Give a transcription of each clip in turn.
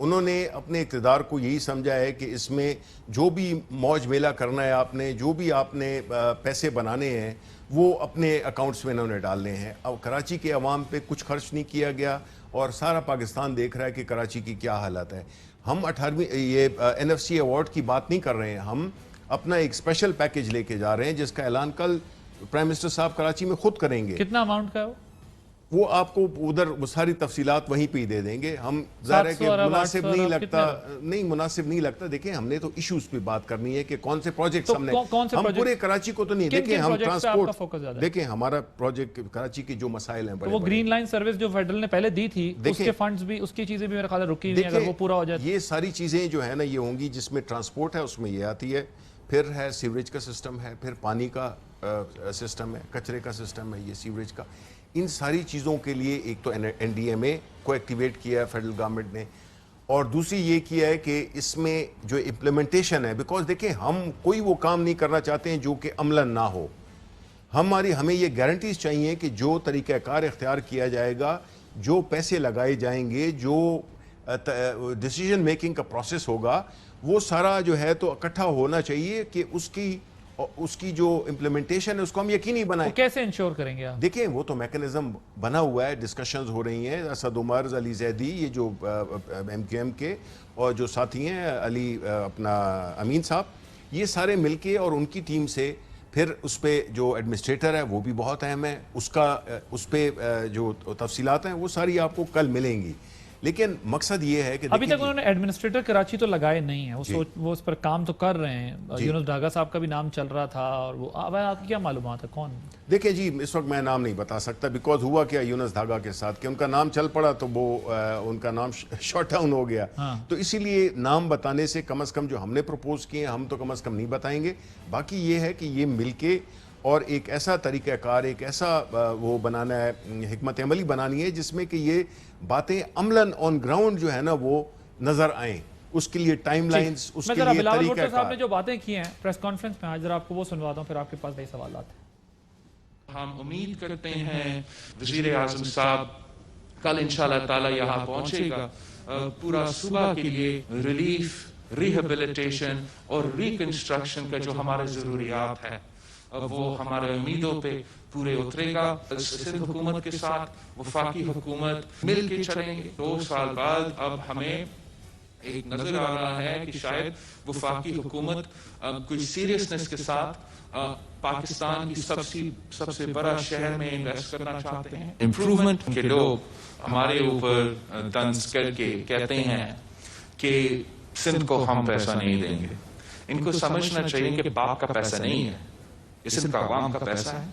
انہوں نے اپنے اقتدار کو یہی سمجھا ہے کہ اس میں جو بھی موج میلہ کرنا ہے آپ نے، جو بھی آپ نے پیسے بنانے ہیں وہ اپنے اکاؤنٹس میں انہوں نے ڈالنے ہیں. اب کراچی کے عوام پہ کچھ خرچ نہیں کیا گیا اور سارا پاکستان دیکھ رہا ہے کہ کراچی کی کیا حالت ہے. ہم 18ویں یہ NFC ایوارڈ کی بات نہیں کر رہے ہیں، ہم اپنا ایک اسپیشل پیکج لے کے جا رہے ہیں جس کا اعلان کل پرائم منسٹر صاحب کراچی میں خود کریں گے. کتنا اماؤنٹ کا ہے وہ آپ کو ادھر ساری تفصیلات وہیں پہ ہی دے دیں گے. ہم ظاہر ہے کہ مناسب نہیں لگتا دیکھیں ہم نے تو ایشوز پہ بات کرنی ہے کہ کون سے پروجیکٹس ہم نے، ہم پورے کراچی کو تو نہیں دیکھیں، ہم ٹرانسپورٹ دیکھیں، ہمارا پروجیکٹ کراچی کے جو مسائل ہیں وہ گرین لائن سروس جو فیڈرل نے پہلے دی تھی اس کے فنڈز بھی، اس کی چیزیں بھی میرے خیال ہے رکی ہوئی ہیں، اگر وہ پورا ہو جائے یہ ساری چیزیں جو ہے نا یہ ہوں گی. جس میں ٹرانسپورٹ ہے اس میں یہ آتی ہے، پھر ہے سیوریج کا سسٹم ہے، پھر پانی کا سسٹم ہے، کچرے کا سسٹم ہے، یہ سیوریج کا. ان ساری چیزوں کے لیے ایک تو NDMA کو ایکٹیویٹ کیا ہے فیڈرل گورنمنٹ نے، اور دوسری یہ کیا ہے کہ اس میں جو امپلیمنٹیشن ہے، بیکاز دیکھیں ہم کوئی وہ کام نہیں کرنا چاہتے ہیں جو کہ عملاً نہ ہو. ہمیں یہ گارنٹیز چاہیے کہ جو طریقہ کار اختیار کیا جائے گا، جو پیسے لگائے جائیں گے، جو ڈیسیژن میکنگ کا پروسیس ہوگا، وہ سارا جو ہے تو اکٹھا ہونا چاہیے کہ اس کی جو امپلیمنٹیشن ہے اس کو ہم یقینی بنائیں. کیسے انشور کریں گے آپ؟ دیکھیں وہ تو میکنزم بنا ہوا ہے، ڈسکشنز ہو رہی ہیں. اسد عمر، علی زیدی، یہ جو MQM کے اور جو ساتھی ہیں علی اپنا امین صاحب، یہ سارے مل کے اور ان کی ٹیم سے، پھر اس پہ جو ایڈمنسٹریٹر ہے وہ بھی بہت اہم ہے، اس پہ جو تفصیلات ہیں وہ ساری آپ کو کل ملیں گی. لیکن مقصد یہ ہے کہ ابھی تک انہوں نے ایڈمنسٹریٹر کراچی تو لگائے نہیں ہیں، وہ اس پر کام تو کر رہے ہیں. یونس ڈھاگا صاحب کا بھی نام چل رہا تھا، اور وہ آپ کی کیا معلومات ہے کون؟ دیکھیں جی اس وقت میں نام نہیں بتا سکتا، بیکاز ہوا کیا یونس ڈھاگا کے ساتھ کہ ان کا نام چل پڑا تو وہ ان کا نام شارٹ ڈاؤن ہو گیا. تو اسی لیے نام بتانے سے کم از کم جو ہم نے پروپوز کیے ہیں ہم تو کم از کم نہیں بتائیں گے. باقی یہ ہے کہ یہ مل کے اور ایک ایسا طریقہ کار، ایک ایسا وہ بنانا ہے، حکمت عملی بنانی ہے جس میں کہ یہ باتیں عملاً آن گراؤنڈ جو ہے نا وہ نظر آئیں. اس کے لیے ٹائم لائنز، اس کے لیے طریقہ کار. صاحب نے جو باتیں کی ہیں پریس کانفرنس میں آج، ذرا آپ کو وہ سنواتا ہوں، پھر آپ کے پاس کئی سوالات ہیں. ہم امید کرتے ہیں وزیر اعظم صاحب کل انشاءاللہ تعالی یہاں پہنچے گا. پورا صوبہ کے لیے ریلیف، ریہیبلیٹیشن اور ریکنسٹرکشن کا جو ہمارے ضروریات ہیں وہ ہمارے امیدوں پہ پورے اترے گا. سندھ حکومت کے ساتھ وفاقی حکومت مل کے چلیں گے. 2 سال بعد اب ہمیں ایک نظر آ رہا ہے کہ شاید وفاقی حکومت کوئی سیریسنس کے ساتھ پاکستان کی سب سے بڑا شہر میں انویسٹ کرنا چاہتے ہیں. امپروومنٹ کے لوگ ہمارے اوپر طنز کر کے کہتے ہیں کہ سندھ کو ہم پیسہ نہیں دیں گے. ان کو سمجھنا چاہیے کہ باپ کا پیسہ نہیں ہے، یہ سندھ کا عوام کا پیسہ ہے.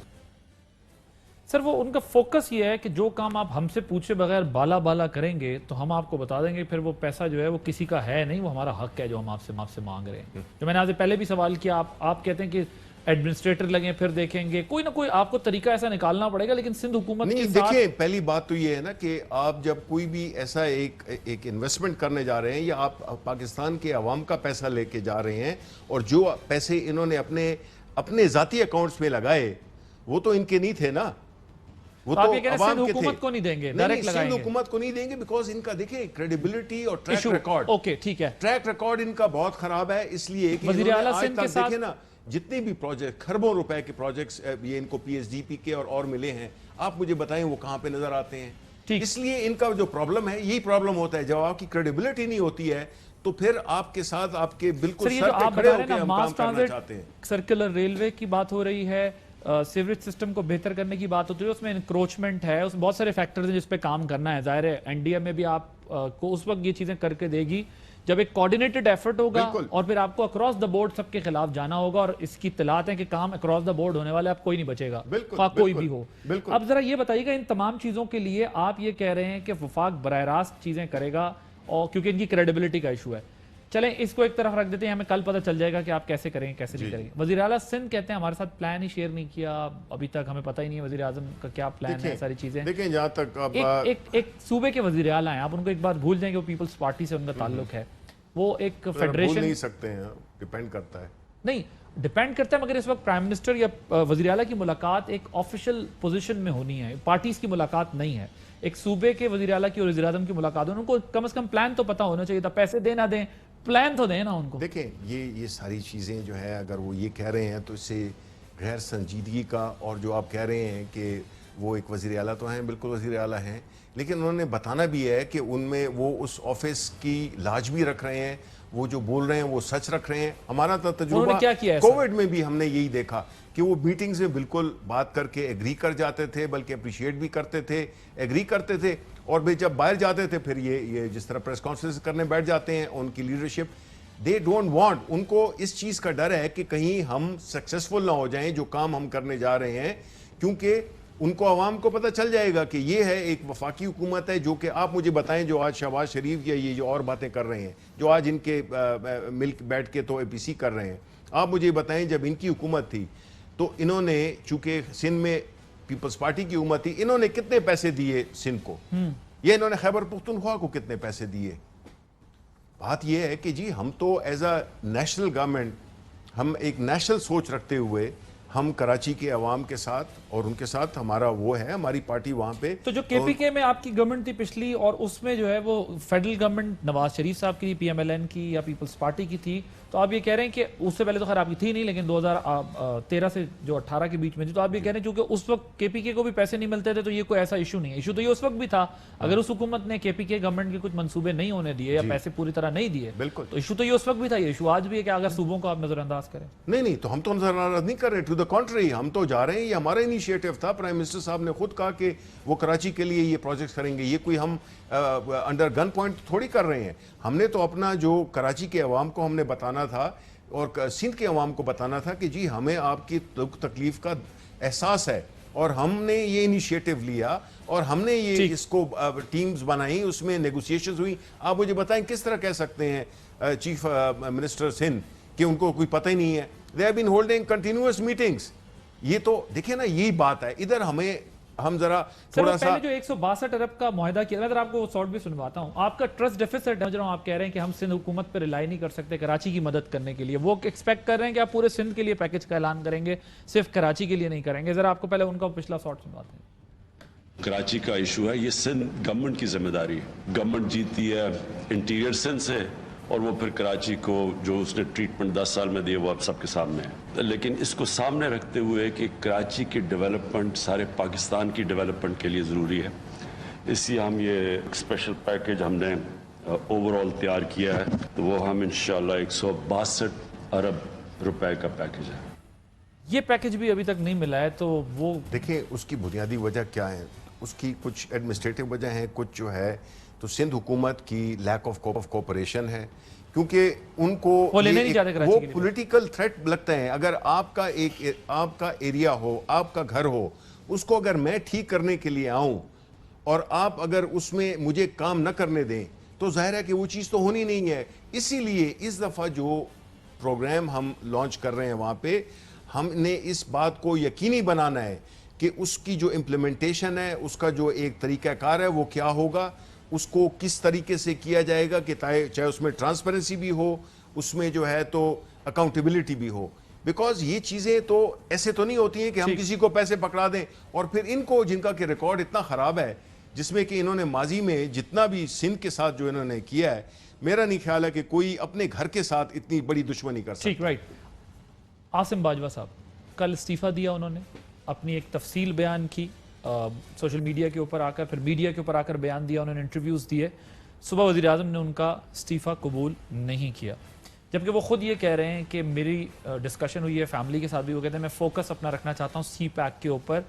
سر وہ ان کا فوکس یہ ہے کہ جو کام آپ ہم سے پوچھے بغیر بالا کریں گے تو ہم آپ کو بتا دیں گے، پھر وہ پیسہ جو ہے وہ کسی کا ہے نہیں، وہ ہمارا حق ہے جو ہم آپ سے مانگ رہے ہیں. جو میں نے آج پہلے بھی سوال کیا، آپ کہتے ہیں کہ ایڈمنسٹریٹر لگیں پھر دیکھیں گے، کوئی نہ کوئی آپ کو طریقہ ایسا نکالنا پڑے گا. لیکن سندھ حکومت نہیں، دیکھیں پہلی بات تو یہ ہے نا کہ آپ جب کوئی بھی ایسا ایک انویسٹمنٹ کرنے جا رہے ہیں یا آپ پاکستان کے عوام کا پیسہ لے کے جا رہے ہیں، اور جو پیسے انہوں نے اپنے ذاتی اکاؤنٹس میں لگائے وہ تو ان کے نہیں تھے نا، وہ تو عوام کے تھے. حکومت کو نہیں دیں گے، ڈائریکٹ لگائیں گے. حکومت کو نہیں دیں گے بیکاز ان کا دیکھیں کریڈیبلٹی اور ٹریک ریکارڈ، اوکے ٹھیک ہے، ٹریک ریکارڈ ان کا بہت خراب ہے. اس لیے کہ وزیر اعلیٰ سندھ کے ساتھ دیکھیں نا جتنے بھی پروجیکٹ خربوں روپے کے پروجیکٹس یہ ان کو PSDP کے اور ملے ہیں، آپ مجھے بتائیں وہ کہاں پہ نظر آتے ہیں. اس لیے ان کا جو پرابلم ہے یہی پرابلم ہوتا ہے، جب آپ کی کریڈیبلٹی نہیں ہوتی ہے تو پھر آپ کے ساتھ آپ کے بالکل سر پہ کھڑے ہو کے ہم کام کرنا چاہتے ہیں. سرکولر ریلوے کی بات ہو رہی ہے، سیوریج سسٹم کو بہتر کرنے کی بات ہوتی ہے، اس میں انکروچمنٹ ہے، اس بہت سارے فیکٹرز ہیں جس پہ کام کرنا ہے. ظاہر ہے NDMA میں بھی آپ کو اس وقت یہ چیزیں کر کے دے گی جب ایک کوارڈینیٹڈ ایفرٹ ہوگا، اور پھر آپ کو اکراس دا بورڈ سب کے خلاف جانا ہوگا. اور اس کی اطلاعات ہیں کہ کام اکراس دا بورڈ ہونے والا ہے، اب کوئی نہیں بچے گا، کوئی بھی ہو. اب ذرا یہ بتائیے گا ان تمام چیزوں کے لیے آپ یہ کہہ رہے ہیں کہ وفاق براہ راست چیزیں کرے گا، اور کیونکہ ان کی کریڈیبلٹی کا ایشو ہے. چلیں اس کو ایک طرف رکھ دیتے ہیں، ہمیں کل پتہ چل جائے گا کہ آپ کیسے کریں گے کیسے نہیں کریں گے. وزیر اعلیٰ سندھ کہتے ہیں ہمارے ساتھ پلان ہی شیئر نہیں کیا ابھی تک، ہمیں پتہ ہی نہیں ہے وزیر اعظم کا کیا پلان ہے. ساری چیزیں دیکھیں جہاں تک ایک صوبے کے وزیر اعلیٰ ہیں، آپ ان کو ایک بات بھول جائیں کہ وہ پیپلز پارٹی سے ان کا تعلق ہے، وہ ایک فیڈریشن بھول نہیں سکتے ہیں، ڈیپینڈ کرتا ہے. نہیں ڈیپینڈ کرتا ہے، مگر اس وقت پرائم منسٹر یا وزیر اعلیٰ کی ملاقات ایک آفیشیل پوزیشن میں ہونی ہے، پارٹیز کی ملاقات نہیں ہے. ایک صوبے کے وزیر اعلیٰ کی اور وزیر اعظم کی ملاقات، ان کو کم از کم پلان تو پتہ ہونا چاہیے تھا. پیسے دیں نہ دیں، پلان تو دیں نا ان کو. دیکھیں یہ ساری چیزیں جو ہے اگر وہ یہ کہہ رہے ہیں تو اس سے غیر سنجیدگی کا، اور جو آپ کہہ رہے ہیں کہ وہ ایک وزیر اعلیٰ تو ہیں، بالکل وزیر اعلیٰ ہیں، لیکن انہوں نے بتانا بھی ہے کہ ان میں وہ اس آفس کی لاج بھی رکھ رہے ہیں، وہ جو بول رہے ہیں وہ سچ رکھ رہے ہیں. ہمارا تو تجربہ کیا کیا ایسا؟ کووڈ میں بھی ہم نے یہی دیکھا کہ وہ میٹنگز میں بالکل بات کر کے ایگری کر جاتے تھے، بلکہ اپریشیٹ بھی کرتے تھے، ایگری کرتے تھے، اور بھی جب باہر جاتے تھے پھر یہ جس طرح پریس کانفرنس کرنے بیٹھ جاتے ہیں. ان کی لیڈرشپ دے ڈونٹ وانٹ، ان کو اس چیز کا ڈر ہے کہ کہیں ہم سکسیسفل نہ ہو جائیں جو کام ہم کرنے جا رہے ہیں، کیونکہ ان کو عوام کو پتہ چل جائے گا کہ یہ ہے ایک وفاقی حکومت ہے. جو کہ آپ مجھے بتائیں جو آج شہباز شریف یا یہ جو اور باتیں کر رہے ہیں، جو آج ان کے ملک بیٹھ کے تو اے پی سی کر رہے ہیں، آپ مجھے بتائیں جب ان کی حکومت تھی تو انہوں نے، چونکہ سندھ میں پیپلز پارٹی کی حکومت تھی، انہوں نے کتنے پیسے دیے سندھ کو، یہ انہوں نے خیبر پختونخوا کو کتنے پیسے دیے. بات یہ ہے کہ جی ہم تو ایز اے نیشنل گورنمنٹ، ہم ایک نیشنل سوچ رکھتے ہوئے ہم کراچی کے عوام کے ساتھ اور ان کے ساتھ ہمارا وہ ہے، ہماری پارٹی وہاں پہ. تو جو کے پی کے میں آپ کی گورنمنٹ تھی پچھلی، اور اس میں جو ہے وہ فیڈرل گورنمنٹ نواز شریف صاحب کی، پی ایم ایل این کی یا پیپلز پارٹی کی تھی، تو آپ یہ کہہ رہے ہیں کہ اس سے پہلے تو خیر آپ کی تھی نہیں، لیکن 2013 سے جو 18 کے بیچ میں تھی، تو آپ یہ کہہ رہے ہیں چونکہ اس وقت کے پی کے کو بھی پیسے نہیں ملتے تھے تو یہ کوئی ایسا ایشو نہیں ہے. ایشو تو یہ اس وقت بھی تھا، اگر اس حکومت نے کے پی کے گورنمنٹ کے کچھ منصوبے نہیں ہونے دیے یا پیسے پوری طرح نہیں دیے، بالکل، تو ایشو تو یہ اس وقت بھی تھا. یہ ایشو آج بھی ہے کہ اگر صوبوں کو آپ نظر انداز کریں. نہیں تو ہم تو نظر انداز نہیں کر رہے، ٹو دا کنٹری ہم تو جا رہے ہیں. یہ ہمارا انیشیٹو تھا، پرائم منسٹر صاحب نے خود کہا کہ وہ کراچی کے لیے یہ پروجیکٹس کریں گے. یہ کوئی ہم انڈر گن پوائنٹ تھوڑی کر رہے ہیں. ہم نے تو اپنا جو کراچی کے عوام کو ہم نے بتانا تھا اور سندھ کے عوام کو بتانا تھا کہ جی ہمیں آپ کی دکھ تکلیف کا احساس ہے، اور ہم نے یہ انیشیٹو لیا اور ہم نے یہ اس کو ٹیمز بنائی، اس میں نیگوسیشنز ہوئی. آپ مجھے بتائیں کس طرح کہہ سکتے ہیں چیف منسٹر سندھ کہ ان کو کوئی پتہ ہی نہیں ہے؟ They have been holding continuous meetings. یہ تو دیکھیں نا یہی بات ہے. ادھر ہم ذرا تھوڑا سا پہلے جو 162 ارب کا معاہدہ کیا، میں ذرا آپ کو وہ سارٹ بھی سنواتا ہوں. آپ کا ٹرسٹ ڈیفیسٹ ہے، آپ کہہ رہے ہیں کہ ہم سندھ حکومت پہ ریلائی نہیں کر سکتے کراچی کی مدد کرنے کے لیے. وہ ایکسپیکٹ کر رہے ہیں کہ آپ پورے سندھ کے لیے پیکج کا اعلان کریں گے، صرف کراچی کے لیے نہیں کریں گے. ذرا آپ کو پہلے ان کا پچھلا سارٹ سنواتے ہیں. کراچی کا ایشو ہے، یہ سندھ گورنمنٹ کی ذمہ داری ہے. گورنمنٹ جیتی ہے انٹیریئر سندھ سے، اور وہ پھر کراچی کو جو اس نے ٹریٹمنٹ 10 سال میں دی وہ اب سب کے سامنے ہے. لیکن اس کو سامنے رکھتے ہوئے کہ کراچی کی ڈیولپمنٹ سارے پاکستان کی ڈیولپمنٹ کے لیے ضروری ہے، اس لیے ہم یہ اسپیشل پیکج ہم نے اوور آل تیار کیا ہے. تو وہ ہم انشاءاللہ 162 ارب روپے کا پیکج ہے. یہ پیکج بھی ابھی تک نہیں ملا ہے، تو وہ دیکھیں اس کی بنیادی وجہ کیا ہے. اس کی کچھ ایڈمنسٹریٹو وجہ ہیں، کچھ جو ہے تو سندھ حکومت کی لیک آف کوپریشن ہے، کیونکہ ان کو وہ پولیٹیکل تھریٹ لگتا ہے. اگر آپ کا ایریا ہو، آپ کا گھر ہو، اس کو اگر میں ٹھیک کرنے کے لیے آؤں اور آپ اگر اس میں مجھے کام نہ کرنے دیں تو ظاہر ہے کہ وہ چیز تو ہونی نہیں ہے. اسی لیے اس دفعہ جو پروگرام ہم لانچ کر رہے ہیں وہاں پہ ہم نے اس بات کو یقینی بنانا ہے کہ اس کی جو امپلیمنٹیشن ہے، اس کا جو ایک طریقہ کار ہے وہ کیا ہوگا، اس کو کس طریقے سے کیا جائے گا کہ چاہے اس میں ٹرانسپیرنسی بھی ہو، اس میں جو ہے تو اکاؤنٹیبلٹی بھی ہو. بیکاز یہ چیزیں تو ایسے تو نہیں ہوتی ہیں کہ ہم کسی کو پیسے پکڑا دیں اور پھر ان کو، جن کا کہ ریکارڈ اتنا خراب ہے، جس میں کہ انہوں نے ماضی میں جتنا بھی سندھ کے ساتھ جو انہوں نے کیا ہے، میرا نہیں خیال ہے کہ کوئی اپنے گھر کے ساتھ اتنی بڑی دشمنی کر سکتا. ٹھیک، رائٹ. عاصم باجوہ صاحب کل استعفیٰ دیا، انہوں نے اپنی ایک تفصیل بیان کی، سوشل میڈیا کے اوپر آ کر، پھر میڈیا کے اوپر آ کر بیان دیا، انہوں نے انٹرویوز دیے. صبح وزیر اعظم نے ان کا استعفیٰ قبول نہیں کیا، جبکہ وہ خود یہ کہہ رہے ہیں کہ میری ڈسکشن ہوئی ہے فیملی کے ساتھ بھی، وہ کہتے ہیں میں فوکس اپنا رکھنا چاہتا ہوں سی پیک کے اوپر،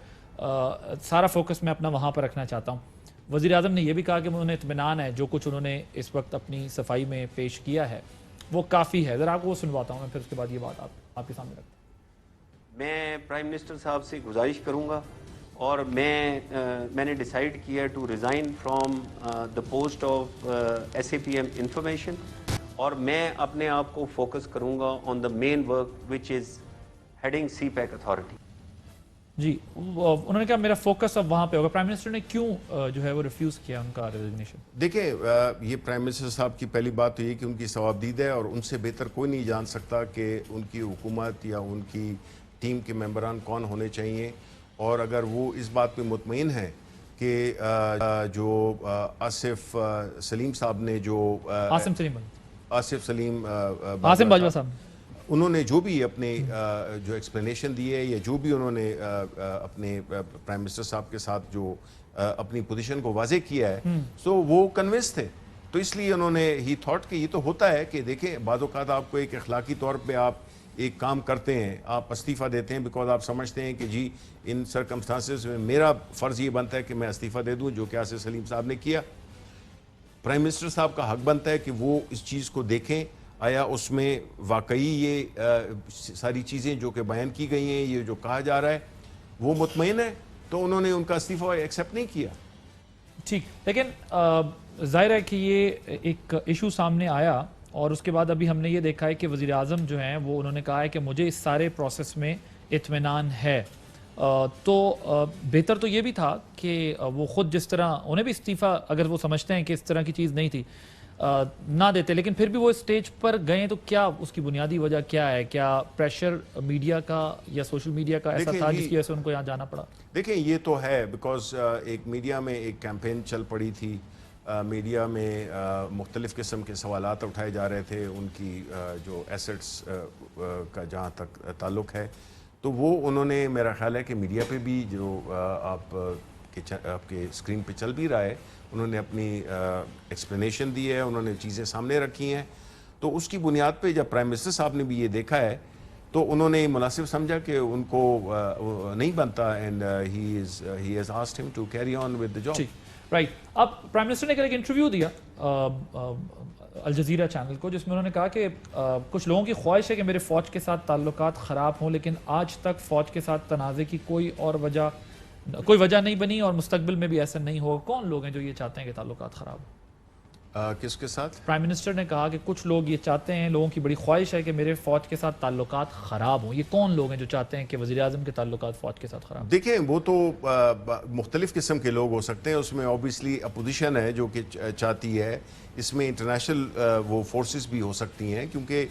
سارا فوکس میں اپنا وہاں پر رکھنا چاہتا ہوں. وزیر اعظم نے یہ بھی کہا کہ انہیں اطمینان ہے جو کچھ انہوں نے اس وقت اپنی صفائی میں پیش کیا ہے وہ کافی ہے. ذرا آپ کو وہ سنواتا ہوں میں، پھر اس کے بعد یہ بات آپ کے سامنے رکھتا ہوں. میں پرائم منسٹر صاحب سے گزارش کروں گا، اور میں نے ڈیسائیڈ کیا to resign from the post of S A P M information, اور میں اپنے آپ کو فوکس کروں گا on the main work which is heading CPEC authority. جی انہوں نے کہا میرا فوکس اب وہاں پہ ہوگا. پرائم منسٹر نے کیوں جو ہے وہ ریفیوز کیا ان کا ریزگنیشن؟ دیکھیں یہ پرائم منسٹر صاحب کی پہلی بات تو یہ کہ ان کی ثوابدید ہے اور ان سے بہتر کوئی نہیں جان سکتا کہ ان کی حکومت یا ان کی ٹیم کے ممبران کون ہونے چاہیے. اور اگر وہ اس بات پہ مطمئن ہیں کہ جو آصف سلیم صاحب نے جو آصف سلیم باجوہ صاحب انہوں نے جو بھی اپنے جو ایکسپلینیشن دی ہے یا جو بھی انہوں نے اپنے پرائم منسٹر صاحب کے ساتھ جو اپنی پوزیشن کو واضح کیا ہے سو وہ کنونس تھے. تو اس لیے انہوں نے ہی تھاٹ کہ یہ تو ہوتا ہے کہ دیکھیں بعض اوقات آپ کو ایک اخلاقی طور پہ آپ ایک کام کرتے ہیں, آپ استعفیٰ دیتے ہیں بیکاز آپ سمجھتے ہیں کہ جی ان سرکمسٹانسز میں میرا فرض یہ بنتا ہے کہ میں استعفیٰ دے دوں, جو کہ آصف سلیم صاحب نے کیا. پرائم منسٹر صاحب کا حق بنتا ہے کہ وہ اس چیز کو دیکھیں آیا اس میں واقعی یہ ساری چیزیں جو کہ بیان کی گئی ہیں, یہ جو کہا جا رہا ہے وہ مطمئن ہے, تو انہوں نے ان کا استعفیٰ ایکسیپٹ نہیں کیا. ٹھیک, لیکن ظاہر ہے کہ یہ ایک ایشو سامنے آیا اور اس کے بعد ابھی ہم نے یہ دیکھا ہے کہ وزیر اعظم جو ہیں وہ انہوں نے کہا ہے کہ مجھے اس سارے پروسیس میں اطمینان ہے. تو بہتر تو یہ بھی تھا کہ وہ خود جس طرح انہیں بھی استعفیٰ اگر وہ سمجھتے ہیں کہ اس طرح کی چیز نہیں تھی نہ دیتے, لیکن پھر بھی وہ اسٹیج پر گئے, تو کیا اس کی بنیادی وجہ کیا ہے؟ کیا پریشر میڈیا کا یا سوشل میڈیا کا ایسا تھا جس کی وجہ سے ان کو یہاں جانا پڑا؟ دیکھیں یہ تو ہے بیکاز ایک میڈیا میں ایک کیمپین چل پڑی تھی, میڈیا میں مختلف قسم کے سوالات اٹھائے جا رہے تھے ان کی جو ایسٹس کا جہاں تک تعلق ہے, تو وہ انہوں نے میرا خیال ہے کہ میڈیا پہ بھی جو آپ کے اسکرین پہ چل بھی رہا ہے انہوں نے اپنی ایکسپلینیشن دی ہے, انہوں نے چیزیں سامنے رکھی ہیں. تو اس کی بنیاد پہ جب پرائم منسٹر صاحب نے بھی یہ دیکھا ہے تو انہوں نے مناسب سمجھا کہ ان کو نہیں بنتا and he has asked him to carry on with the job. Right. اب پرائم منسٹر نے ایک انٹرویو دیا الجزیرہ چینل کو جس میں انہوں نے کہا کہ کچھ لوگوں کی خواہش ہے کہ میرے فوج کے ساتھ تعلقات خراب ہوں, لیکن آج تک فوج کے ساتھ تنازع کی کوئی وجہ نہیں بنی اور مستقبل میں بھی ایسا نہیں ہوگا. کون لوگ ہیں جو یہ چاہتے ہیں کہ تعلقات خراب ہوں؟ کس کے ساتھ؟ پرائم منسٹر نے کہا کہ کچھ لوگ یہ چاہتے ہیں, لوگوں کی بڑی خواہش ہے کہ میرے فوج کے ساتھ تعلقات خراب ہوں. یہ کون لوگ ہیں جو چاہتے ہیں کہ وزیر اعظم کے تعلقات فوج کے ساتھ خراب؟ دیکھیں وہ تو مختلف قسم کے لوگ ہو سکتے ہیں, اس میں اوبیسلی اپوزیشن ہے جو کہ چاہتی ہے, اس میں انٹرنیشنل وہ فورسز بھی ہو سکتی ہیں, کیونکہ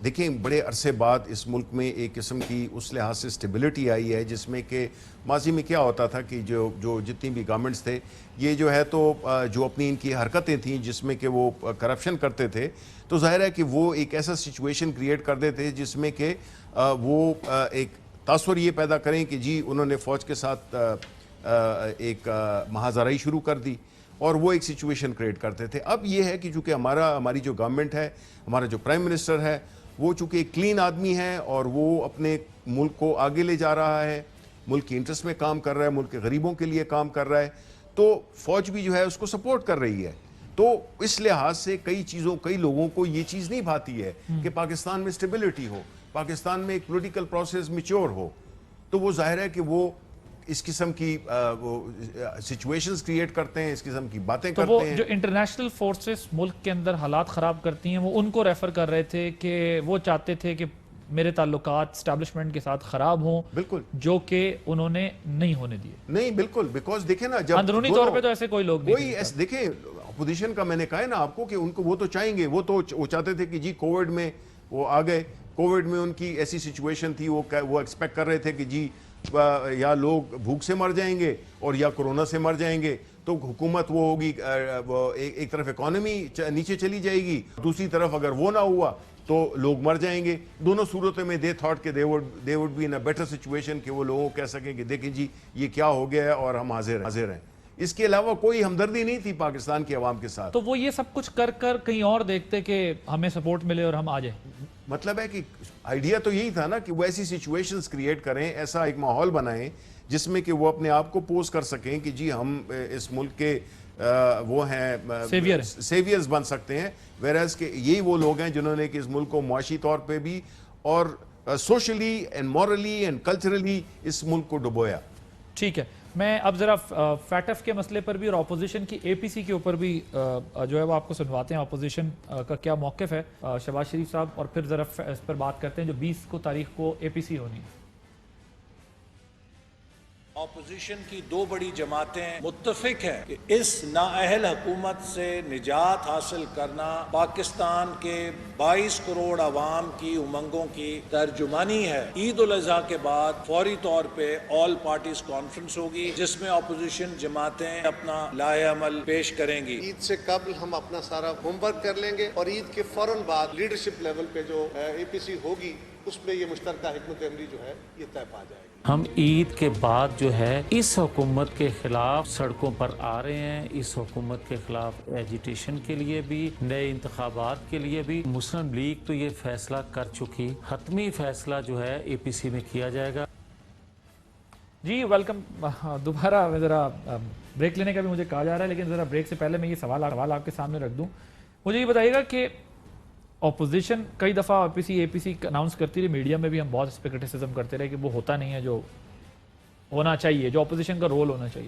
دیکھیں بڑے عرصے بعد اس ملک میں ایک قسم کی اس لحاظ سے اسٹیبلٹی آئی ہے جس میں کہ ماضی میں کیا ہوتا تھا کہ جو جتنی بھی گورنمنٹس تھے یہ جو ہے تو جو اپنی ان کی حرکتیں تھیں جس میں کہ وہ کرپشن کرتے تھے, تو ظاہر ہے کہ وہ ایک ایسا سچویشن کریٹ کر دیتے تھے جس میں کہ وہ ایک تاثر یہ پیدا کریں کہ جی انہوں نے فوج کے ساتھ ایک مہازرائی شروع کر دی اور وہ ایک سچویشن کریٹ کرتے تھے. اب یہ ہے کہ چونکہ ہماری جو گورنمنٹ ہے, ہمارا جو پرائم منسٹر ہے, وہ چونکہ ایک کلین آدمی ہے اور وہ اپنے ملک کو آگے لے جا رہا ہے, ملک کی انٹرسٹ میں کام کر رہا ہے, ملک کے غریبوں کے لیے کام کر رہا ہے, تو فوج بھی جو ہے اس کو سپورٹ کر رہی ہے. تو اس لحاظ سے کئی لوگوں کو یہ چیز نہیں بھاتی ہے کہ پاکستان میں اسٹیبلٹی ہو, پاکستان میں ایک پولیٹیکل پروسیس میچور ہو. تو وہ ظاہر ہے کہ وہ اس قسم کی سچویشنز کریٹ کرتے ہیں, اس قسم کی باتیں کرتے ہیں. تو وہ جو انٹرنیشنل فورسز ملک کے اندر حالات خراب کرتی ہیں وہ ان کو ریفر کر رہے تھے کہ وہ چاہتے تھے کہ میرے تعلقات اسٹیبلشمنٹ کے ساتھ خراب ہوں, بالکل, جو کہ انہوں نے نہیں ہونے دیے. نہیں بالکل, بیکاز دیکھیں نا جب اندرونی طور پہ تو ایسے کوئی لوگ نہیں, دیکھیں اپوزیشن کا میں نے کہا ہے نا آپ کو کہ ان کو وہ تو چاہیں گے, وہ چاہتے تھے کہ جی کووڈ میں وہ آ گئے, کووڈ میں ان کی ایسی سچویشن تھی وہ ایکسپیکٹ کر رہے تھے کہ جی یا لوگ بھوک سے مر جائیں گے اور یا کورونا سے مر جائیں گے, تو حکومت وہ ہوگی, ایک طرف اکانومی نیچے چلی جائے گی, دوسری طرف اگر وہ نہ ہوا تو لوگ مر جائیں گے. دونوں صورتوں میں دے تھاٹ کہ they would be in a better situation کہ وہ لوگوں کو کہہ سکیں کہ دیکھیں جی یہ کیا ہو گیا ہے اور ہم حاضر ہیں. اس کے علاوہ کوئی ہمدردی نہیں تھی پاکستان کی عوام کے ساتھ. تو وہ یہ سب کچھ کر کہیں اور دیکھتے کہ ہمیں سپورٹ ملے اور ہم آ جائیں. مطلب ہے کہ آئیڈیا تو یہی تھا نا کہ وہ ایسی سچویشنز کریٹ کریں, ایسا ایک ماحول بنائیں جس میں کہ وہ اپنے آپ کو پوز کر سکیں کہ جی ہم اس ملک کے وہ ہیں سیویئرز بن سکتے ہیں, ویرز کہ یہی وہ لوگ ہیں جنہوں نے کہ اس ملک کو معاشی طور پہ بھی اور socially and morally and culturally اس ملک کو ڈبویا. ٹھیک ہے, میں اب ذرا فیٹف کے مسئلے پر بھی اور اپوزیشن کی اے پی سی کے اوپر بھی جو ہے وہ آپ کو سنواتے ہیں اپوزیشن کا کیا موقف ہے شہباز شریف صاحب, اور پھر ذرا اس پر بات کرتے ہیں جو 20 تاریخ کو اے پی سی ہونی ہے. اپوزیشن کی دو بڑی جماعتیں متفق ہیں کہ اس نااہل حکومت سے نجات حاصل کرنا پاکستان کے 22 کروڑ عوام کی امنگوں کی ترجمانی ہے۔ عید الاضحیٰ کے بعد فوری طور پہ آل پارٹیز کانفرنس ہوگی جس میں اپوزیشن جماعتیں اپنا لائحہ عمل پیش کریں گی۔ عید سے قبل ہم اپنا سارا ہوم ورک کر لیں گے اور عید کے فوراً بعد لیڈرشپ لیول پہ جو اے پی سی ہوگی اس میں یہ مشترکہ حکمت عملی جو ہے یہ طے پا جائے گی۔ ہم عید کے بعد جو ہے اس حکومت کے خلاف سڑکوں پر آ رہے ہیں، اس حکومت کے خلاف ایجیٹیشن کے لیے بھی، نئے انتخابات کے لیے بھی۔ مسلم لیگ تو یہ فیصلہ کر چکی، حتمی فیصلہ جو ہے اے پی سی میں کیا جائے گا۔ جی ویلکم دوبارہ۔ ذرا بریک لینے کا بھی مجھے کہا جا رہا ہے، لیکن ذرا بریک سے پہلے میں یہ سوال آپ کے سامنے رکھ دوں۔ مجھے یہ بتائیے گا کہ اپوزیشن کئی دفعہ اے پی سی اناؤنس کرتی رہی، میڈیا میں بھی ہم بہت اس پہ کرٹیسزم کرتے رہے کہ وہ ہوتا نہیں ہے جو ہونا چاہیے، جو اپوزیشن کا رول ہونا چاہیے۔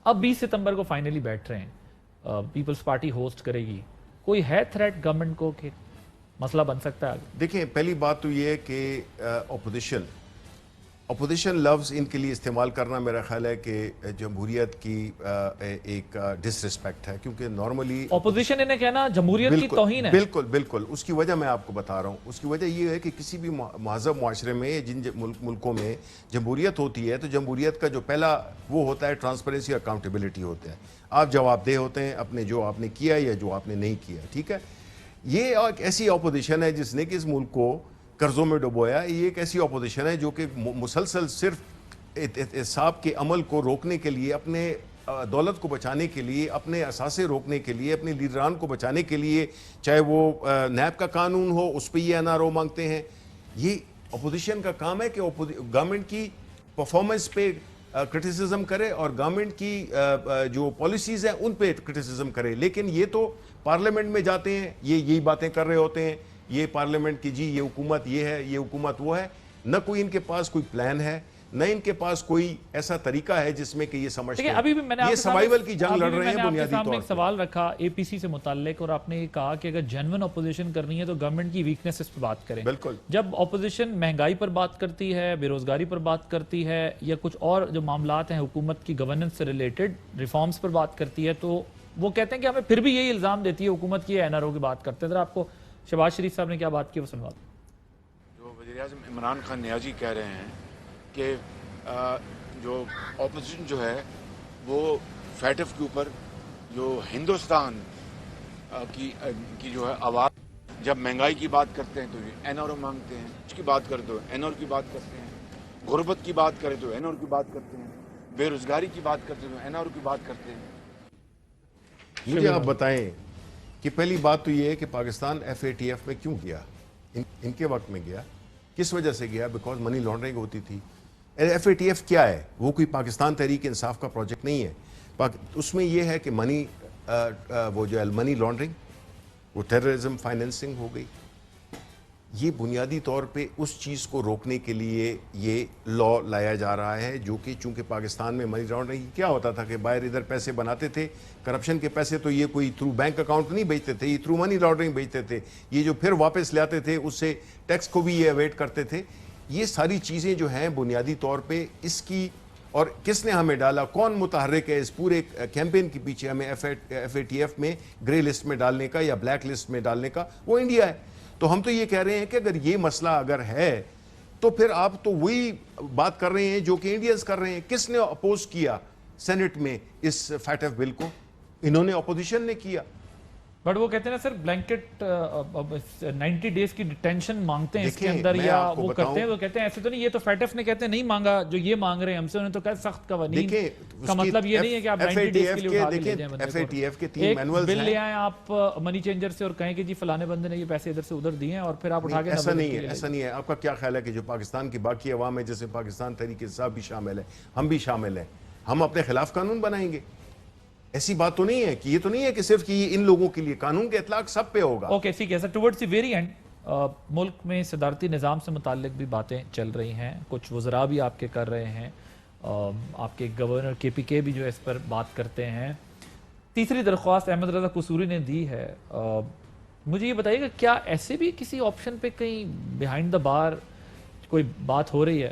اب 20 ستمبر کو فائنلی بیٹھ رہے ہیں، پیپلز پارٹی ہوسٹ کرے گی، کوئی ہے تھریٹ گورنمنٹ کو کہ مسئلہ بن سکتا ہے؟ دیکھیں پہلی بات تو یہ ہے کہ اپوزیشن لفظ ان کے لیے استعمال کرنا میرا خیال ہے کہ جمہوریت کی ایک ڈس رسپیکٹ ہے، کیونکہ نارملی اپوزیشن انہیں کہنا جمہوریت کی توہین ہے۔ بالکل اس کی وجہ میں آپ کو بتا رہا ہوں۔ اس کی وجہ یہ ہے کہ کسی بھی مہذب معاشرے میں جن ملکوں میں جمہوریت ہوتی ہے تو جمہوریت کا جو پہلا وہ ہوتا ہے ٹرانسپیرنسی اور اکاؤنٹیبلٹی ہوتا ہے۔ آپ جواب دہ ہوتے ہیں اپنے جو آپ نے کیا یا جو آپ نے نہیں کیا، ٹھیک ہے۔ یہ ایک ایسی اپوزیشن ہے جس نے کہ اس ملک کو قرضوں میں ڈبویا۔ یہ ایک ایسی اپوزیشن ہے جو کہ مسلسل صرف احتساب کے عمل کو روکنے کے لیے، اپنے دولت کو بچانے کے لیے، اپنے اثاثے روکنے کے لیے، اپنے لیڈران کو بچانے کے لیے، چاہے وہ نیب کا قانون ہو اس پہ یہ این آر او مانگتے ہیں۔ یہ اپوزیشن کا کام ہے کہ گورنمنٹ کی پرفارمنس پہ کرٹیسزم کرے اور گورنمنٹ کی جو پالیسیز ہیں ان پہ کرٹیسزم کرے، لیکن یہ تو پارلیمنٹ میں جاتے ہیں، یہی باتیں کر رہے ہوتے ہیں، یہ پارلیمنٹ کی جی یہ حکومت یہ ہے، یہ حکومت وہ ہے۔ نہ کوئی ان کے پاس کوئی پلان ہے، نہ ان کے پاس کوئی ایسا طریقہ ہے جس میں کہ یہ سمجھتے ہیں۔ ابھی بھی میں نے یہ سروائیول کی جنگ لڑ رہے ہیں بنیادی طور پر۔ ایک سوال رکھا اے پی سی سے متعلق اور آپ نے یہ کہا کہ اگر جینوئن اپوزیشن کرنی ہے تو گورنمنٹ کی ویکنیسز پہ بات کریں۔ بالکل۔ جب اپوزیشن مہنگائی پر بات کرتی ہے، بے روزگاری پر بات کرتی ہے، یا کچھ اور جو معاملات ہیں حکومت کی گورننس سے ریلیٹڈ ریفارمز پر بات کرتی ہے، تو وہ کہتے ہیں کہ ہمیں پھر بھی یہی الزام دیتی ہے حکومت کی این آر او کی بات کرتے ہیں۔ ذرا آپ کو شہباز شریف صاحب نے کیا بات کی وہ سنوا دیں۔ جو وزیر اعظم عمران خان نیازی کہہ رہے ہیں کہ جو اپوزیشن جو ہے وہ فیٹف کے اوپر جو ہندوستان کی جو ہے آواز، جب مہنگائی کی بات کرتے ہیں تو یہ این آر او مانگتے ہیں، اس کی بات کرتے ہو این آر او کی بات کرتے ہیں، غربت کی بات کرے تو این آر او کی بات کرتے ہیں، بے روزگاری کی بات کرتے تو این آر او کی بات کرتے ہیں۔ مجھے آپ بتائیں کہ پہلی بات تو یہ ہے کہ Pakistan F A T F میں کیوں گیا؟ ان کے وقت میں گیا، کس وجہ سے گیا؟ بیکاز منی لانڈرنگ ہوتی تھی۔ ایف اے ٹی ایف کیا ہے؟ وہ کوئی پاکستان تحریک انصاف کا پروجیکٹ نہیں ہے۔ اس میں یہ ہے کہ وہ جو ہے منی لانڈرنگ، وہ ٹیررزم فائنینسنگ ہو گئی۔ یہ بنیادی طور پہ اس چیز کو روکنے کے لیے یہ لا لایا جا رہا ہے، جو کہ چونکہ پاکستان میں منی لانڈرنگ کیا ہوتا تھا کہ باہر ادھر پیسے بناتے تھے، کرپشن کے پیسے تو یہ کوئی تھرو بینک اکاؤنٹ نہیں بھیجتے تھے، یہ تھرو منی لانڈرنگ بھیجتے تھے، یہ جو پھر واپس لاتے تھے اس سے ٹیکس کو بھی یہ اویڈ کرتے تھے۔ یہ ساری چیزیں جو ہیں بنیادی طور پہ اس کی، اور کس نے ہمیں ڈالا، کون متحرک ہے اس پورے کیمپین کے پیچھے ہمیں ایف اے ٹی ایف میں گرے لسٹ میں ڈالنے کا یا بلیک لسٹ میں ڈالنے کا؟ وہ انڈیا ہے۔ تو ہم تو یہ کہہ رہے ہیں کہ اگر یہ مسئلہ اگر ہے تو پھر آپ تو وہی بات کر رہے ہیں جو کہ انڈینز کر رہے ہیں۔ کس نے اپوز کیا سینٹ میں اس فیٹف بل کو؟ انہوں نے، اپوزیشن نے کیا۔ بٹ وہ کہتے ہیں نا سر بلینکٹ 90 ڈیز کی ڈیٹینشن مانگتے ہیں اس کے اندر، یا وہ کرتے ہیں، وہ کہتے ہیں ایسے تو نہیں، یہ تو فیٹف نے کہتے ہیں نہیں مانگا، جو یہ مانگ رہے ہیں ہم سے، انہیں تو کہا سخت قوانین کا مطلب یہ نہیں ہے کہ آپ 90 ڈیز کے لیے اٹھا کے لے جائیں ایف اے ٹی ایف کے 3 ایک مینولز بل ہیں۔ لے آئیں آپ منی چینجر سے اور کہیں کہ جی فلانے بندے نے یہ پیسے ادھر سے ادھر دیے ہیں، اور پھر آپ اٹھا کے ایسا نہیں ہے، ایسا نہیں ہے۔ آپ کا کیا خیال ہے کہ جو پاکستان کی باقی عوام ہے، جیسے پاکستان تحریک انصاف بھی شامل ہے، ہم بھی شامل ہیں، ہم اپنے خلاف قانون بنائیں گے؟ ایسی بات تو نہیں ہے کہ یہ تو نہیں ہے کہ صرف کہ یہ ان لوگوں کے لیے، قانون کا اطلاق سب پہ ہوگا۔ اوکے ٹھیک ہے سر، ٹورڈز دی ویری اینڈ ملک میں صدارتی نظام سے متعلق بھی باتیں چل رہی ہیں، کچھ وزراء بھی آپ کے کر رہے ہیں، آپ کے گورنر کے پی کے بھی جو اس پر بات کرتے ہیں۔ تیسری درخواست احمد رضا قصوری نے دی ہے۔ مجھے یہ بتائیے گا کیا ایسے بھی کسی آپشن پہ کہیں بیہائنڈ دا بار کوئی بات ہو رہی ہے؟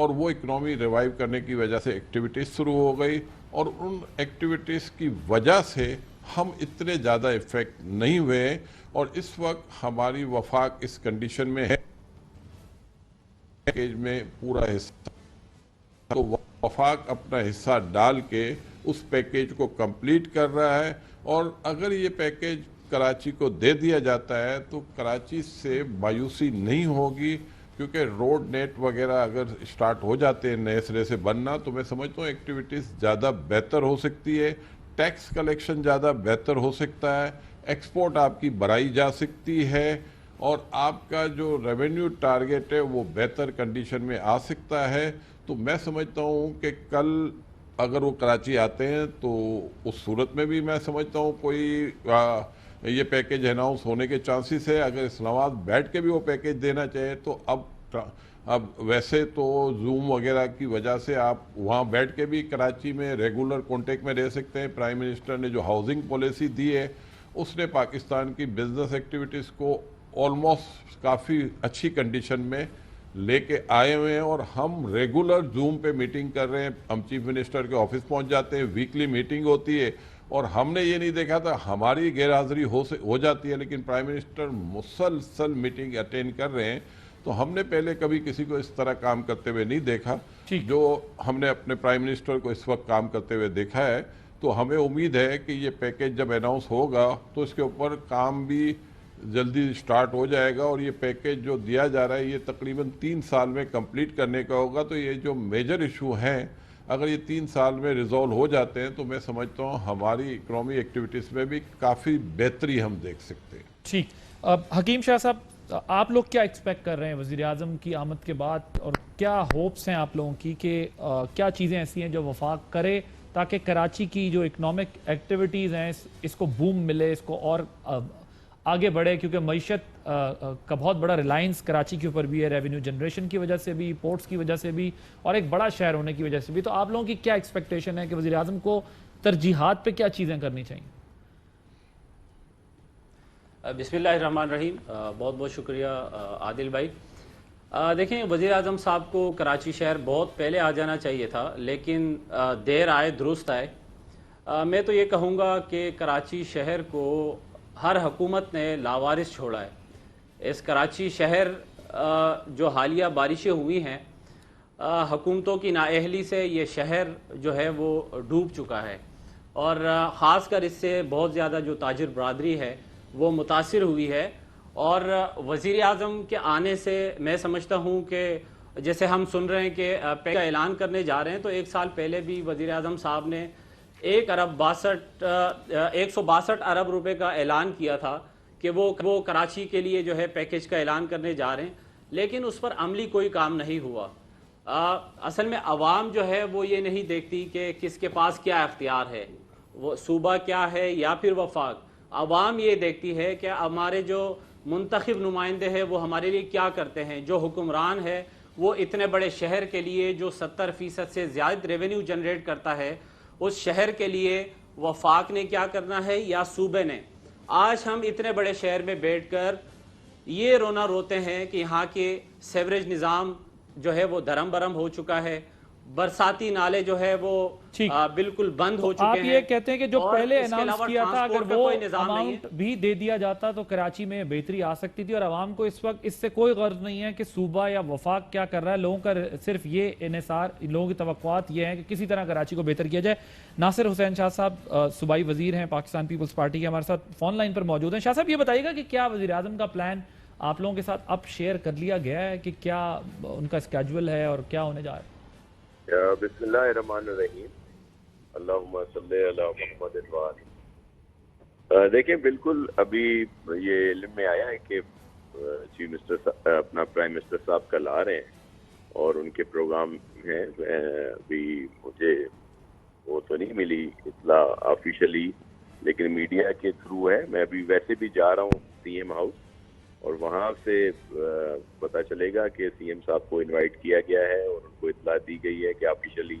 اور وہ اکنامی ریوائیو کرنے کی وجہ سے ایکٹیویٹیز شروع ہو گئی، اور ان ایکٹیویٹیز کی وجہ سے ہم اتنے زیادہ افیکٹ نہیں ہوئے، اور اس وقت ہماری وفاق اس کنڈیشن میں ہے پیکیج میں پورا حصہ، تو وفاق اپنا حصہ ڈال کے اس پیکیج کو کمپلیٹ کر رہا ہے، اور اگر یہ پیکیج کراچی کو دے دیا جاتا ہے تو کراچی سے مایوسی نہیں ہوگی، کیونکہ روڈ نیٹ وغیرہ اگر اسٹارٹ ہو جاتے ہیں نئے سرے سے بننا، تو میں سمجھتا ہوں ایکٹیویٹیز زیادہ بہتر ہو سکتی ہے، ٹیکس کلیکشن زیادہ بہتر ہو سکتا ہے، ایکسپورٹ آپ کی بڑھائی جا سکتی ہے، اور آپ کا جو ریونیو ٹارگیٹ ہے وہ بہتر کنڈیشن میں آ سکتا ہے۔ تو میں سمجھتا ہوں کہ کل اگر وہ کراچی آتے ہیں تو اس صورت میں بھی میں سمجھتا ہوں کوئی یہ پیکیج اناؤنس ہونے کے چانسز ہے۔ اگر اسلام آباد بیٹھ کے بھی وہ پیکیج دینا چاہے تو اب ویسے تو زوم وغیرہ کی وجہ سے آپ وہاں بیٹھ کے بھی کراچی میں ریگولر کانٹیکٹ میں رہ سکتے ہیں۔ پرائم منسٹر نے جو ہاؤسنگ پالیسی دی ہے اس نے پاکستان کی بزنس ایکٹیویٹیز کو آلموسٹ کافی اچھی کنڈیشن میں لے کے آئے ہوئے ہیں، اور ہم ریگولر زوم پہ میٹنگ کر رہے ہیں۔ ہم چیف منسٹر کے آفس پہنچ جاتے ہیں، ویکلی میٹنگ ہوتی ہے، اور ہم نے یہ نہیں دیکھا تھا ہماری غیر حاضری ہو جاتی ہے، لیکن پرائم منسٹر مسلسل میٹنگ اٹینڈ کر رہے ہیں۔ تو ہم نے پہلے کبھی کسی کو اس طرح کام کرتے ہوئے نہیں دیکھا جو ہم نے اپنے پرائم منسٹر کو اس وقت کام کرتے ہوئے دیکھا ہے۔ تو ہمیں امید ہے کہ یہ پیکیج جب اناؤنس ہوگا تو اس کے اوپر کام بھی جلدی سٹارٹ ہو جائے گا، اور یہ پیکیج جو دیا جا رہا ہے یہ تقریباً 3 سال میں کمپلیٹ کرنے کا ہوگا۔ تو یہ جو میجر ایشو ہیں اگر یہ 3 سال میں ریزالو ہو جاتے ہیں تو میں سمجھتا ہوں ہماری اکنامی ایکٹیویٹیز میں بھی کافی بہتری ہم دیکھ سکتے ہیں۔ ٹھیک، حکیم شاہ صاحب، آپ لوگ کیا ایکسپیکٹ کر رہے ہیں وزیر اعظم کی آمد کے بعد، اور کیا ہوپس ہیں آپ لوگوں کی کہ کیا چیزیں ایسی ہیں جو وفاق کرے تاکہ کراچی کی جو اکنامک ایکٹیویٹیز ہیں اس کو بوم ملے، اس کو اور آگے بڑھے، کیونکہ معیشت کا بہت بڑا ریلائنس کراچی کے اوپر بھی ہے، ریونیو جنریشن کی وجہ سے بھی، پورٹس کی وجہ سے بھی، اور ایک بڑا شہر ہونے کی وجہ سے بھی۔ تو آپ لوگوں کی کیا ایکسپیکٹیشن ہے کہ وزیر اعظم کو ترجیحات پہ کیا چیزیں کرنی چاہیے؟ بسم اللہ الرحمن الرحیم، بہت بہت شکریہ عادل بھائی۔ دیکھیں، وزیر اعظم صاحب کو کراچی شہر بہت پہلے آ جانا چاہیے تھا، لیکن دیر آئے درست آئے۔ میں تو یہ کہوں گا کہ کراچی شہر کو ہر حکومت نے لاوارث چھوڑا ہے۔ اس کراچی شہر جو حالیہ بارشیں ہوئی ہیں، حکومتوں کی نااہلی سے یہ شہر جو ہے وہ ڈوب چکا ہے، اور خاص کر اس سے بہت زیادہ جو تاجر برادری ہے وہ متاثر ہوئی ہے۔ اور وزیر اعظم کے آنے سے میں سمجھتا ہوں کہ جیسے ہم سن رہے ہیں کہ پیکیج کا اعلان کرنے جا رہے ہیں، تو 1 سال پہلے بھی وزیر اعظم صاحب نے 162 ارب روپے کا اعلان کیا تھا کہ وہ کراچی کے لیے جو ہے پیکیج کا اعلان کرنے جا رہے ہیں، لیکن اس پر عملی کوئی کام نہیں ہوا۔ اصل میں عوام جو ہے وہ یہ نہیں دیکھتی کہ کس کے پاس کیا اختیار ہے، وہ صوبہ کیا ہے یا پھر وفاق۔ عوام یہ دیکھتی ہے کہ ہمارے جو منتخب نمائندے ہیں وہ ہمارے لیے کیا کرتے ہیں۔ جو حکمران ہے وہ اتنے بڑے شہر کے لیے جو 70% سے زیادہ ریونیو جنریٹ کرتا ہے، اس شہر کے لیے وفاق نے کیا کرنا ہے یا صوبے نے۔ آج ہم اتنے بڑے شہر میں بیٹھ کر یہ رونا روتے ہیں کہ یہاں کے سیوریج نظام جو ہے وہ درم برم ہو چکا ہے، برساتی نالے جو ہے وہ بالکل بند ہو چکے ہیں۔ آپ یہ کہتے ہیں کہ جو پہلے اناؤنس کیا تھا اگر وہ اماؤنٹ بھی دے دیا جاتا تو کراچی میں بہتری آ سکتی تھی، اور عوام کو اس وقت اس سے کوئی غرض نہیں ہے کہ صوبہ یا وفاق کیا کر رہا ہے۔ لوگوں کا صرف یہ انحصار، لوگوں کی توقعات یہ ہیں کہ کسی طرح کراچی کو بہتر کیا جائے۔ ناصر حسین شاہ صاحب صوبائی وزیر ہیں پاکستان پیپلز پارٹی کے، ہمارے ساتھ فون لائن پر موجود ہیں۔ شاہ صاحب یہ بتائیے گا کہ کیا وزیر اعظم کا پلان آپ لوگوں کے ساتھ اب شیئر کر لیا گیا ہے کہ کیا ان کا اسکیجول ہے اور کیا ہونے جا رہا ہے؟ بسم اللہ الرحمن الرحیم، اللہم صلی علی محمد وآلہ۔ دیکھیں، بالکل ابھی یہ علم میں آیا ہے کہ چیف منسٹر اپنا پرائم منسٹر صاحب کل آ رہے ہیں اور ان کے پروگرام ہیں۔ ابھی مجھے وہ تو نہیں ملی اطلاع آفیشلی، لیکن میڈیا کے تھرو ہے۔ میں ابھی ویسے بھی جا رہا ہوں سی ایم ہاؤس، اور وہاں سے پتہ چلے گا کہ سی ایم صاحب کو انوائٹ کیا گیا ہے اور ان کو اطلاع دی گئی ہے کہ آفیشلی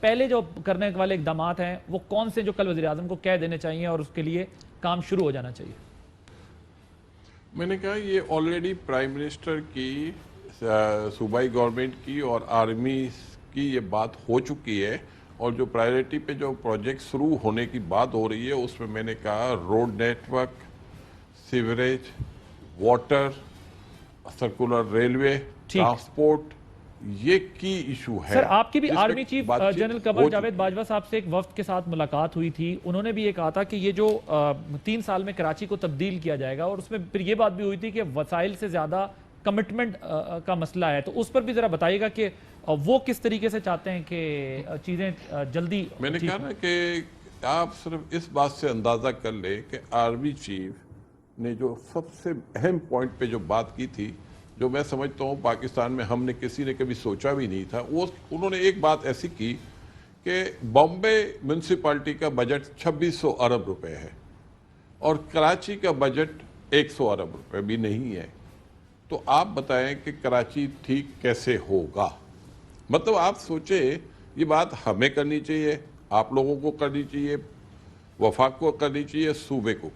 پہلے جو کرنے والے اقدامات ہیں وہ کون سے جو کل وزیر اعظم کو کہہ دینے چاہیے اور اس کے لیے کام شروع ہو جانا چاہیے؟ میں نے کہا یہ آلریڈی پرائم منسٹر کی، صوبائی گورنمنٹ کی اور آرمی کی یہ بات ہو چکی ہے، اور جو پرائیورٹی پہ جو پروجیکٹ شروع ہونے کی بات ہو رہی ہے اس میں نے کہا road network, sewerage, water, circular railway, transport, یہ کی ایشو ہے. سر آپ کی بھی army chief general Qamar Javed Bajwa صاحب سے ایک وفد کے ساتھ ملاقات ہوئی تھی، انہوں نے بھی یہ کہا تھا کہ یہ جو 3 سال میں کراچی کو تبدیل کیا جائے گا، اور اس میں پھر یہ بات بھی ہوئی تھی کہ وسائل سے زیادہ کمٹمنٹ کا مسئلہ ہے، تو اس پر بھی ذرا بتائیے گا کہ وہ کس طریقے سے چاہتے ہیں کہ چیزیں جلدی. میں نے کہا نا کہ آپ صرف اس بات سے اندازہ کر لیں کہ آرمی چیف نے جو سب سے اہم پوائنٹ پہ جو بات کی تھی، جو میں سمجھتا ہوں پاکستان میں ہم نے کسی نے کبھی سوچا بھی نہیں تھا، انہوں نے ایک بات ایسی کی کہ بامبے میونسپلٹی کا بجٹ 2600 ارب روپے ہے اور کراچی کا بجٹ 100 ارب روپے بھی نہیں ہے. تو آپ بتائیں کہ کراچی ٹھیک کیسے ہوگا؟ مطلب آپ سوچیں، یہ بات ہمیں کرنی چاہیے، آپ لوگوں کو کرنی چاہیے، وفاق کو کرنی چاہیے، صوبے کو